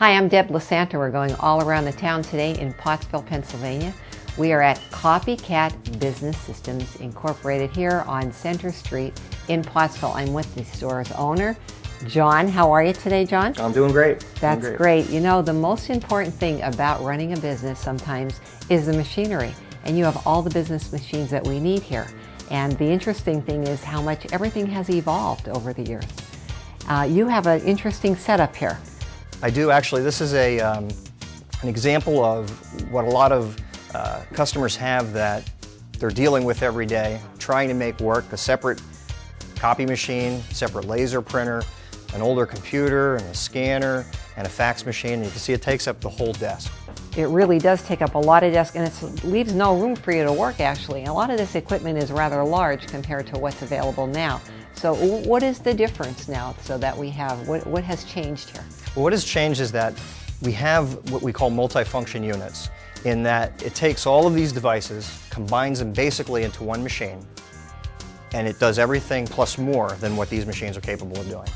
Hi, I'm Deb Lasanta. We're going all around the town today in Pottsville, Pennsylvania. We are at Copycat Business Systems Incorporated here on Center Street in Pottsville. I'm with the store's owner, John. How are you today, John? I'm doing great. That's great. You know, the most important thing about running a business sometimes is the machinery. And you have all the business machines that we need here. And the interesting thing is how much everything has evolved over the years. You have an interesting setup here. I do actually. This is an example of what a lot of customers have that they're dealing with every day, trying to make work: a separate copy machine, separate laser printer, an older computer, and a scanner, and a fax machine. And you can see it takes up the whole desk. It really does take up a lot of desk, and it leaves no room for you to work, actually. And a lot of this equipment is rather large compared to what's available now. So what is the difference now so that we have, what has changed here? Well, what has changed is that we have what we call multifunction units, in that it takes all of these devices, combines them basically into one machine, and it does everything plus more than what these machines are capable of doing.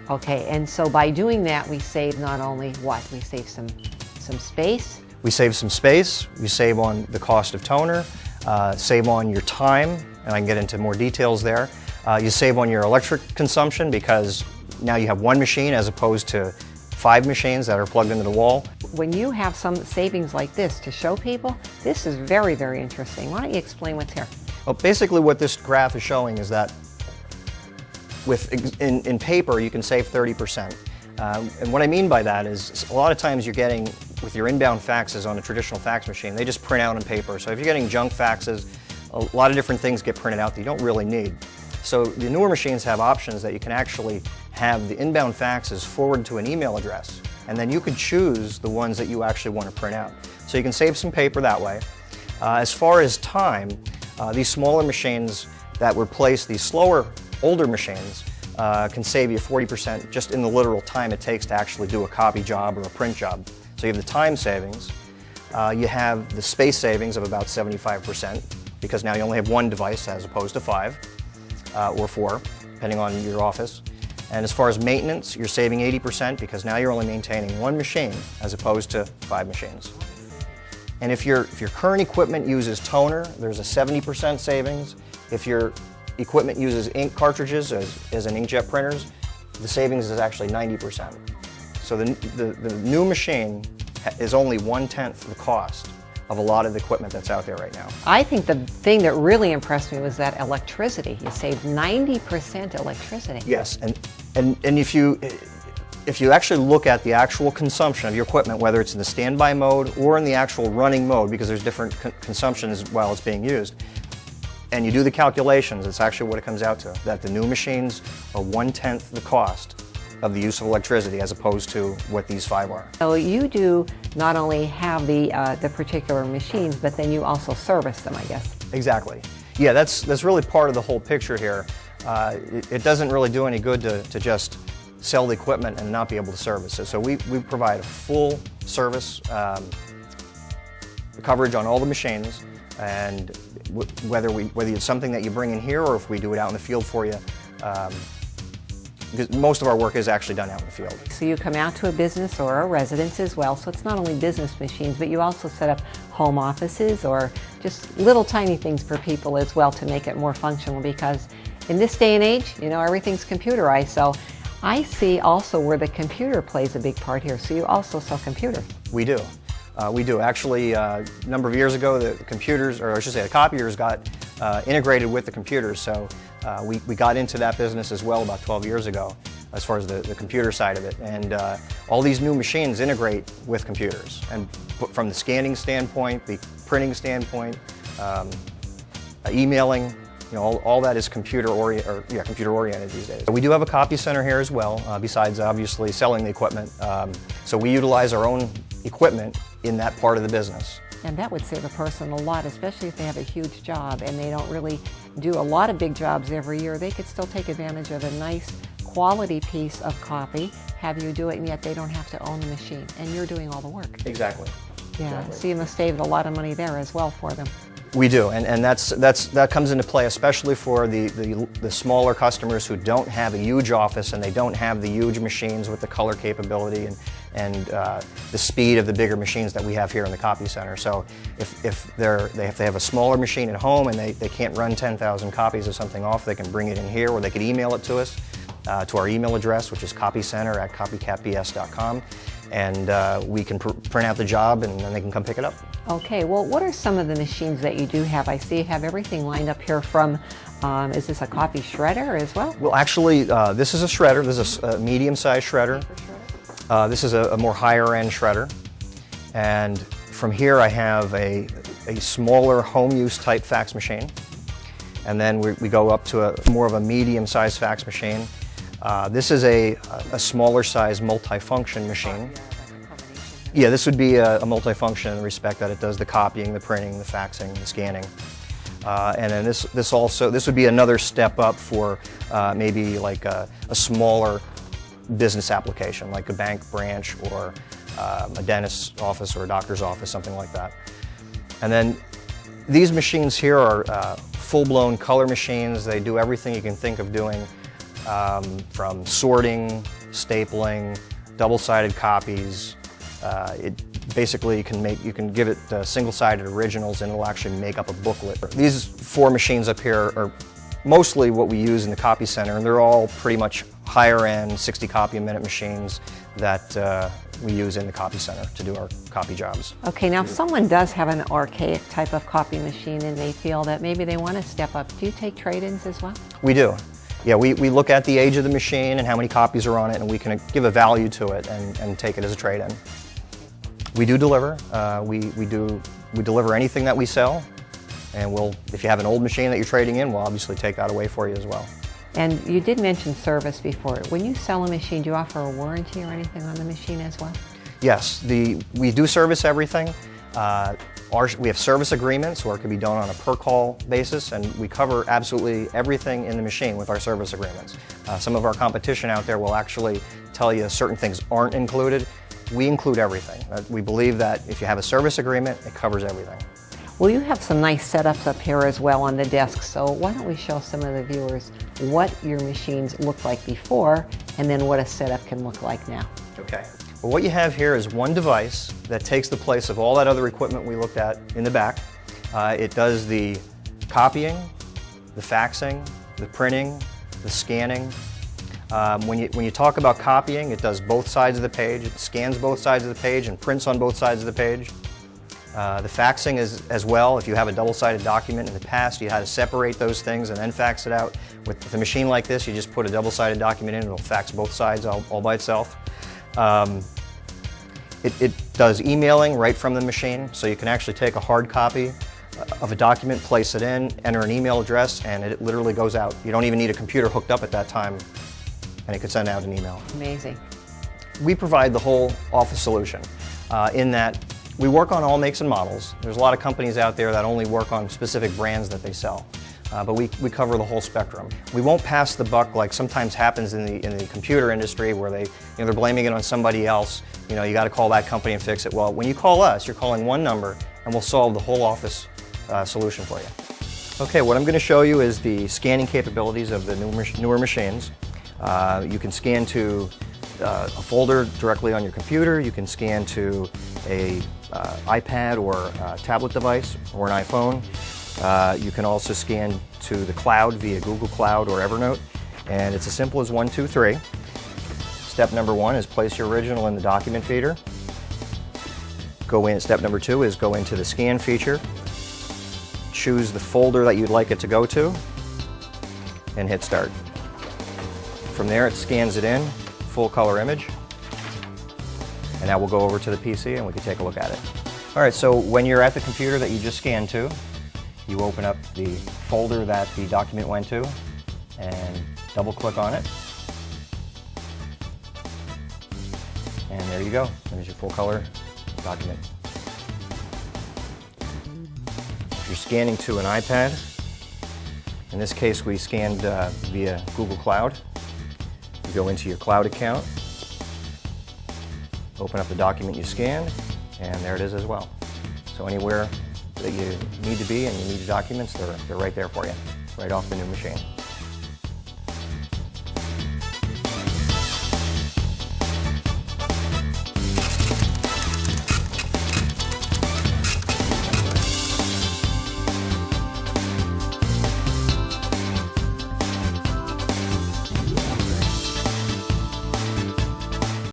Okay, and so by doing that, we save not only what? We save some space? We save some space, we save on the cost of toner, save on your time, and I can get into more details there. You save on your electric consumption because now you have one machine as opposed to 5 machines that are plugged into the wall. When you have some savings like this to show people, this is very, very interesting. Why don't you explain what's here? Well, basically what this graph is showing is that in paper you can save 30%. And what I mean by that is a lot of times you're getting, with your inbound faxes on a traditional fax machine, they just print out on paper. So if you're getting junk faxes, a lot of different things get printed out that you don't really need. So the newer machines have options that you can actually have the inbound faxes forward to an email address, and then you could choose the ones that you actually want to print out. So you can save some paper that way. As far as time, these smaller machines that replace these slower, older machines can save you 40% just in the literal time it takes to actually do a copy job or a print job. So you have the time savings, you have the space savings of about 75%, because now you only have one device as opposed to 5 or 4, depending on your office. And as far as maintenance, you're saving 80% because now you're only maintaining one machine as opposed to 5 machines. And if your current equipment uses toner, there's a 70% savings. If your equipment uses ink cartridges as in inkjet printers, the savings is actually 90%. So the new machine is only 1/10 the cost of a lot of the equipment that's out there right now. I think the thing that really impressed me was that electricity. You saved 90% electricity. Yes, and if you actually look at the actual consumption of your equipment, whether it's in the standby mode or in the actual running mode, because there's different consumptions while it's being used, and you do the calculations, it's actually what it comes out to, that the new machines are 1/10 the cost of the use of electricity as opposed to what these 5 are. So you do not only have the particular machines, but then you also service them, I guess. Exactly. Yeah, that's really part of the whole picture here. It doesn't really do any good to just sell the equipment and not be able to service it. So we provide a full service coverage on all the machines, and whether it's something that you bring in here or if we do it out in the field for you, because most of our work is actually done out in the field. So you come out to a business or a residence as well, so it's not only business machines, but you also set up home offices or just little tiny things for people as well to make it more functional, because in this day and age, you know, everything's computerized. So I see also where the computer plays a big part here. So you also sell computers. We do. We do. Actually, a number of years ago, the computers, or I should say the copiers, got integrated with the computers. So we got into that business as well about 12 years ago, as far as the computer side of it. And all these new machines integrate with computers. And from the scanning standpoint, the printing standpoint, emailing, you know, all that is computer oriented these days. We do have a copy center here as well, besides obviously selling the equipment. So we utilize our own equipment in that part of the business. And that would save a person a lot, especially if they have a huge job and they don't really do a lot of big jobs every year. They could still take advantage of a nice quality piece of copy, have you do it, and yet they don't have to own the machine, and you're doing all the work. Exactly. Yeah, Exactly. so you must save a lot of money there as well for them. We do, and that comes into play especially for the smaller customers who don't have a huge office and they don't have the huge machines with the color capability and the speed of the bigger machines that we have here in the copy center. So if they have a smaller machine at home and they can't run 10,000 copies of something off, they can bring it in here, or they could email it to us, to our email address, which is copycenter@copycatbs.com, and we can print out the job, and then they can come pick it up. Okay, well, what are some of the machines that you do have? I see you have everything lined up here from, is this a copy shredder as well? Well, actually, this is a shredder. This is a medium-sized shredder. This is a more higher-end shredder. And from here, I have a smaller home-use type fax machine. And then we go up to more of a medium-sized fax machine. This is a smaller size multifunction machine. Yeah, this would be a multifunction in the respect that it does the copying, the printing, the faxing, the scanning. And then this would be another step up for maybe like a smaller business application, like a bank branch or a dentist's office or a doctor's office, something like that. And then these machines here are full-blown color machines. They do everything you can think of doing, from sorting, stapling, double-sided copies. It basically you can give it single-sided originals, and it'll actually make up a booklet. These 4 machines up here are mostly what we use in the copy center, and they're all pretty much higher-end 60 copy a minute machines that we use in the copy center to do our copy jobs. Okay, now if someone does have an archaic type of copy machine and they feel that maybe they want to step up, do you take trade-ins as well? We do. Yeah, we look at the age of the machine and how many copies are on it, and we can give a value to it and take it as a trade-in. We do deliver. We deliver anything that we sell, and if you have an old machine that you're trading in, we'll obviously take that away for you as well. And you did mention service before. When you sell a machine, do you offer a warranty or anything on the machine as well? Yes, we do service everything. We have service agreements where it can be done on a per call basis, and we cover absolutely everything in the machine with our service agreements. Some of our competition out there will actually tell you certain things aren't included. We include everything. We believe that if you have a service agreement, it covers everything. Well, you have some nice setups up here as well on the desk, so why don't we show some of the viewers what your machines looked like before and then what a setup can look like now. Okay. Well, what you have here is one device that takes the place of all that other equipment we looked at in the back. It does the copying, the faxing, the printing, the scanning. When you talk about copying, it does both sides of the page. It scans both sides of the page and prints on both sides of the page. The faxing is as well. If you have a double-sided document in the past, you had to separate those things and then fax it out. With a machine like this, you just put a double-sided document in and it'll fax both sides all by itself. It does emailing right from the machine, so you can actually take a hard copy of a document, place it in, enter an email address, and it literally goes out. You don't even need a computer hooked up at that time, and it could send out an email. Amazing. We provide the whole office solution in that we work on all makes and models. There's a lot of companies out there that only work on specific brands that they sell. But we cover the whole spectrum. We won't pass the buck like sometimes happens in the computer industry where they're blaming it on somebody else. You got to call that company and fix it. Well, when you call us, you're calling one number and we'll solve the whole office solution for you. Okay, what I'm going to show you is the scanning capabilities of the newer machines. You can scan to a folder directly on your computer. You can scan to a iPad or a tablet device or an iPhone. You can also scan to the cloud via Google Cloud or Evernote, and it's as simple as 1, 2, 3. Step number 1 is place your original in the document feeder. Step number 2 is go into the scan feature, choose the folder that you'd like it to go to, and hit start. From there it scans it in, full color image, and now we'll go over to the PC and we can take a look at it. Alright, so when you're at the computer that you just scanned to, you open up the folder that the document went to and double click on it. And there you go. There's your full color document. If you're scanning to an iPad, in this case we scanned via Google Cloud. You go into your cloud account, open up the document you scanned, and there it is as well. So anywhere that you need to be and you need your documents, they're right there for you, right off the new machine.